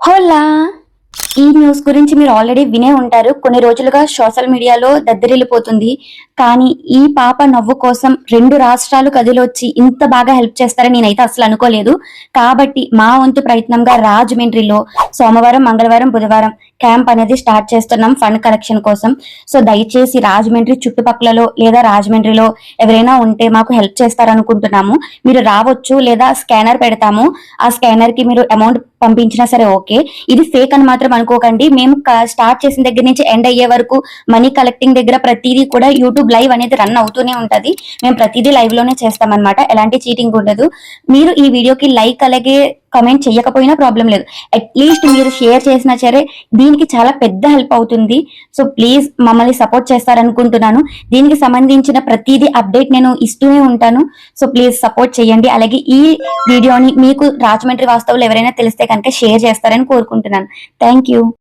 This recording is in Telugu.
హోలా! ఈ న్యూస్ గురించి మీరు ఆల్రెడీ వినే ఉంటారు. కొన్ని రోజులుగా సోషల్ మీడియాలో దద్దరిల్లిపోతుంది. కానీ ఈ పాప నవ్వు కోసం 2 రాష్ట్రాలు కదిలొచ్చి ఇంత బాగా హెల్ప్ చేస్తారని నేనైతే అసలు అనుకోలేదు. కాబట్టి మా వంతు ప్రయత్నంగా రాజమండ్రిలో సోమవారం, మంగళవారం, బుధవారం క్యాంప్ అనేది స్టార్ట్ చేస్తున్నాం ఫండ్ కలెక్షన్ కోసం. సో దయచేసి రాజమండ్రి చుట్టుపక్కలలో లేదా రాజమండ్రిలో ఎవరైనా ఉంటే మాకు హెల్ప్ చేస్తారనుకుంటున్నాము. మీరు రావచ్చు లేదా స్కానర్ పెడతాము. ఆ స్కానర్ కి మీరు అమౌంట్ పంపించినా సరే ఓకే. ఇది ఫేక్ అని మాత్రం అనుకోకండి. మేము స్టార్ట్ చేసిన దగ్గర నుంచి ఎండ్ అయ్యే వరకు మనీ కలెక్టింగ్ దగ్గర ప్రతిదీ కూడా యూట్యూబ్ లైవ్ అనేది రన్ అవుతూనే ఉంటది. మేము ప్రతిదీ లైవ్ లోనే చేస్తామన్నమాట. ఎలాంటి చీటింగ్ ఉండదు. మీరు ఈ వీడియోకి లైక్ అలాగే కమెంట్ చేయకపోయినా ప్రాబ్లం లేదు. అట్లీస్ట్ మీరు షేర్ చేసినా సరే దీనికి చాలా పెద్ద హెల్ప్ అవుతుంది. సో ప్లీజ్ మమ్మల్ని సపోర్ట్ చేస్తారనుకుంటున్నాను. దీనికి సంబంధించిన ప్రతిదీ అప్డేట్ నేను ఇస్తూనే ఉంటాను. సో ప్లీజ్ సపోర్ట్ చేయండి. అలాగే ఈ వీడియోని మీకు రాజమండ్రి వాస్తవులు ఎవరైనా తెలిస్తే కనుక షేర్ చేస్తారని కోరుకుంటున్నాను. Thank you.